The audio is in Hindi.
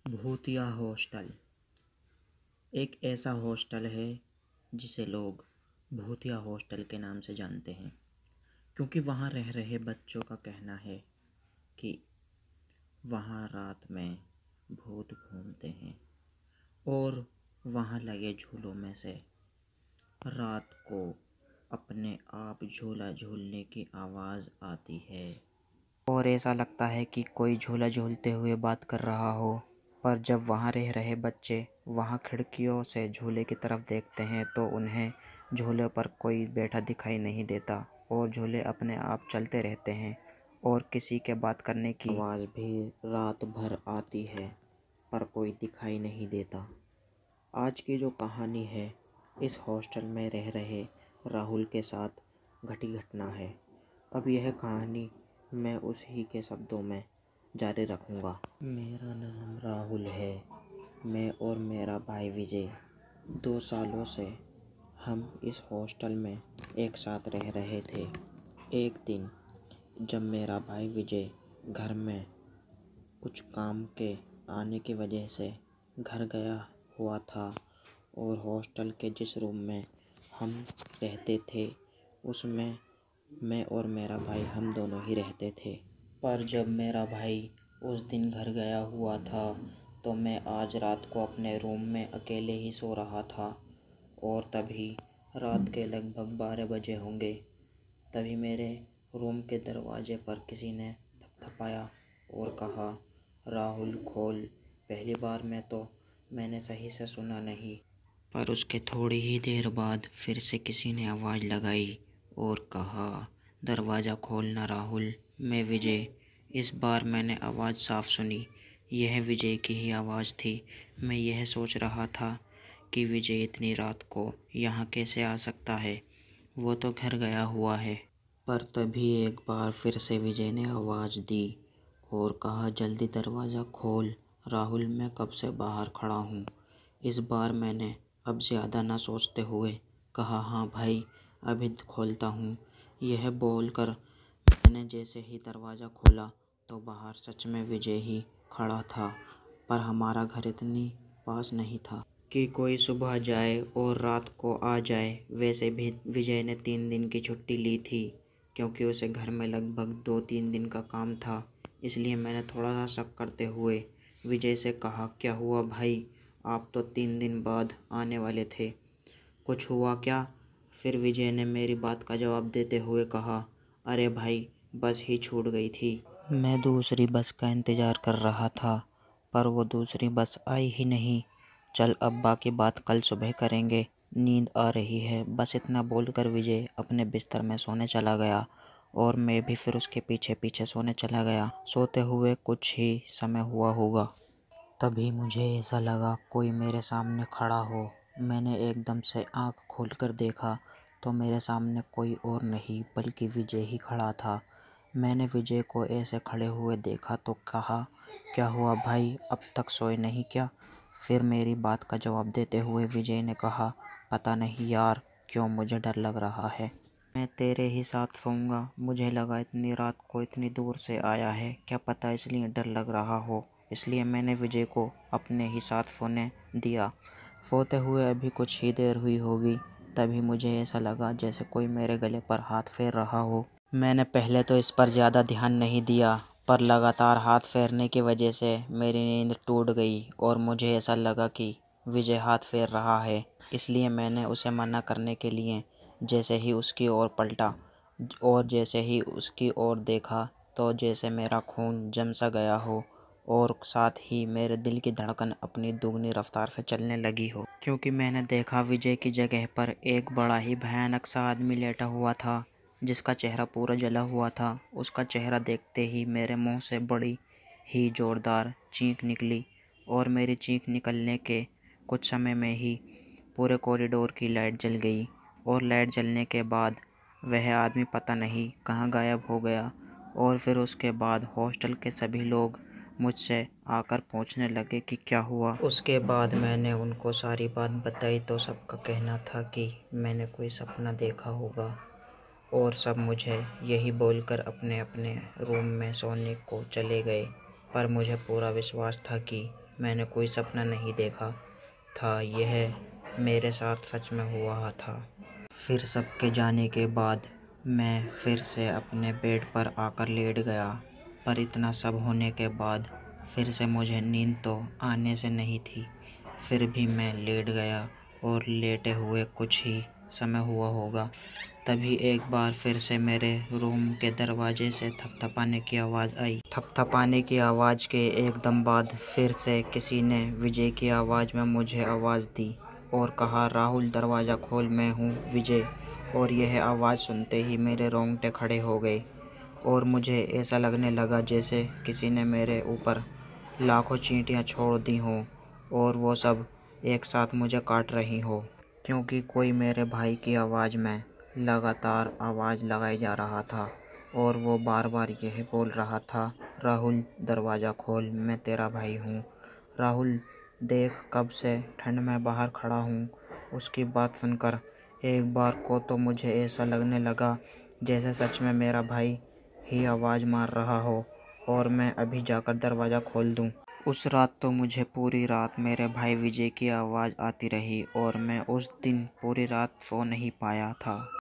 भूतिया हॉस्टल एक ऐसा हॉस्टल है जिसे लोग भूतिया हॉस्टल के नाम से जानते हैं, क्योंकि वहाँ रह रहे बच्चों का कहना है कि वहाँ रात में भूत घूमते हैं और वहाँ लगे झूलों में से रात को अपने आप झूला झूलने की आवाज़ आती है और ऐसा लगता है कि कोई झूला झूलते हुए बात कर रहा हो। पर जब वहाँ रह रहे बच्चे वहाँ खिड़कियों से झूले की तरफ देखते हैं तो उन्हें झूले पर कोई बैठा दिखाई नहीं देता और झूले अपने आप चलते रहते हैं और किसी के बात करने की आवाज़ भी रात भर आती है, पर कोई दिखाई नहीं देता। आज की जो कहानी है इस हॉस्टल में रह रहे राहुल के साथ घटी घटना है। अब यह कहानी मैं उसी के शब्दों में जारी रखूँगा। मेरा नाम राहुल है। मैं और मेरा भाई विजय 2 सालों से हम इस हॉस्टल में एक साथ रह रहे थे। एक दिन जब मेरा भाई विजय घर में कुछ काम के आने की वजह से घर गया हुआ था और हॉस्टल के जिस रूम में हम रहते थे उसमें मैं और मेरा भाई हम दोनों ही रहते थे। पर जब मेरा भाई उस दिन घर गया हुआ था तो मैं आज रात को अपने रूम में अकेले ही सो रहा था और तभी रात के लगभग 12 बजे होंगे। तभी मेरे रूम के दरवाजे पर किसी ने थपथपाया और कहा, राहुल खोल। पहली बार में तो मैंने सही से सुना नहीं, पर उसके थोड़ी ही देर बाद फिर से किसी ने आवाज़ लगाई और कहा, दरवाज़ा खोलना राहुल, मैं विजय। इस बार मैंने आवाज़ साफ सुनी। यह विजय की ही आवाज़ थी। मैं यह सोच रहा था कि विजय इतनी रात को यहाँ कैसे आ सकता है, वो तो घर गया हुआ है। पर तभी एक बार फिर से विजय ने आवाज़ दी और कहा, जल्दी दरवाज़ा खोल राहुल, मैं कब से बाहर खड़ा हूँ। इस बार मैंने अब ज़्यादा ना सोचते हुए कहा, हाँ भाई अभी खोलता हूँ। यह बोलकर मैंने जैसे ही दरवाज़ा खोला तो बाहर सच में विजय ही खड़ा था। पर हमारा घर इतनी पास नहीं था कि कोई सुबह जाए और रात को आ जाए। वैसे भी विजय ने 3 दिन की छुट्टी ली थी क्योंकि उसे घर में लगभग 2-3 दिन का काम था। इसलिए मैंने थोड़ा सा शक करते हुए विजय से कहा, क्या हुआ भाई, आप तो 3 दिन बाद आने वाले थे, कुछ हुआ क्या? फिर विजय ने मेरी बात का जवाब देते हुए कहा, अरे भाई बस ही छूट गई थी। मैं दूसरी बस का इंतज़ार कर रहा था पर वो दूसरी बस आई ही नहीं। चल अब बाकी बात कल सुबह करेंगे, नींद आ रही है। बस इतना बोलकर विजय अपने बिस्तर में सोने चला गया और मैं भी फिर उसके पीछे पीछे सोने चला गया। सोते हुए कुछ ही समय हुआ होगा, तभी मुझे ऐसा लगा कोई मेरे सामने खड़ा हो। मैंने एकदम से आँख खोलकर देखा तो मेरे सामने कोई और नहीं बल्कि विजय ही खड़ा था। मैंने विजय को ऐसे खड़े हुए देखा तो कहा, क्या हुआ भाई, अब तक सोए नहीं क्या? फिर मेरी बात का जवाब देते हुए विजय ने कहा, पता नहीं यार क्यों मुझे डर लग रहा है। मैं तेरे ही साथ सोऊंगा। मुझे लगा इतनी रात को इतनी दूर से आया है, क्या पता इसलिए डर लग रहा हो। इसलिए मैंने विजय को अपने ही साथ सोने दिया। सोते हुए अभी कुछ ही देर हुई होगी तभी मुझे ऐसा लगा जैसे कोई मेरे गले पर हाथ फेर रहा हो। मैंने पहले तो इस पर ज़्यादा ध्यान नहीं दिया, पर लगातार हाथ फेरने की वजह से मेरी नींद टूट गई और मुझे ऐसा लगा कि विजय हाथ फेर रहा है। इसलिए मैंने उसे मना करने के लिए जैसे ही उसकी ओर पलटा और जैसे ही उसकी ओर देखा तो जैसे मेरा खून जम सा गया हो और साथ ही मेरे दिल की धड़कन अपनी दुगनी रफ्तार से चलने लगी हो, क्योंकि मैंने देखा विजय की जगह पर एक बड़ा ही भयानक सा आदमी लेटा हुआ था जिसका चेहरा पूरा जला हुआ था। उसका चेहरा देखते ही मेरे मुंह से बड़ी ही ज़ोरदार चीख निकली और मेरी चीख निकलने के कुछ समय में ही पूरे कॉरिडोर की लाइट जल गई और लाइट जलने के बाद वह आदमी पता नहीं कहाँ गायब हो गया। और फिर उसके बाद हॉस्टल के सभी लोग मुझसे आकर पूछने लगे कि क्या हुआ। उसके बाद मैंने उनको सारी बात बताई तो सबका कहना था कि मैंने कोई सपना देखा होगा और सब मुझे यही बोलकर अपने अपने रूम में सोने को चले गए। पर मुझे पूरा विश्वास था कि मैंने कोई सपना नहीं देखा था, यह मेरे साथ सच में हुआ था। फिर सबके जाने के बाद मैं फिर से अपने बेड पर आकर लेट गया, पर इतना सब होने के बाद फिर से मुझे नींद तो आने से नहीं थी। फिर भी मैं लेट गया और लेटे हुए कुछ ही समय हुआ होगा, तभी एक बार फिर से मेरे रूम के दरवाजे से थपथपाने की आवाज़ आई। थपथपाने की आवाज़ के एकदम बाद फिर से किसी ने विजय की आवाज़ में मुझे आवाज़ दी और कहा, राहुल दरवाज़ा खोल, मैं हूँ विजय। और यह आवाज़ सुनते ही मेरे रोंगटे खड़े हो गए और मुझे ऐसा लगने लगा जैसे किसी ने मेरे ऊपर लाखों चींटियाँ छोड़ दी हों और वो सब एक साथ मुझे काट रही हो, क्योंकि कोई मेरे भाई की आवाज़ में लगातार आवाज़ लगाई जा रहा था और वो बार बार यह बोल रहा था, राहुल दरवाज़ा खोल, मैं तेरा भाई हूँ। राहुल देख, कब से ठंड में बाहर खड़ा हूँ। उसकी बात सुनकर एक बार को तो मुझे ऐसा लगने लगा जैसे सच में मेरा भाई ही आवाज़ मार रहा हो और मैं अभी जाकर दरवाज़ा खोल दूँ। उस रात तो मुझे पूरी रात मेरे भाई विजय की आवाज़ आती रही और मैं उस दिन पूरी रात सो नहीं पाया था।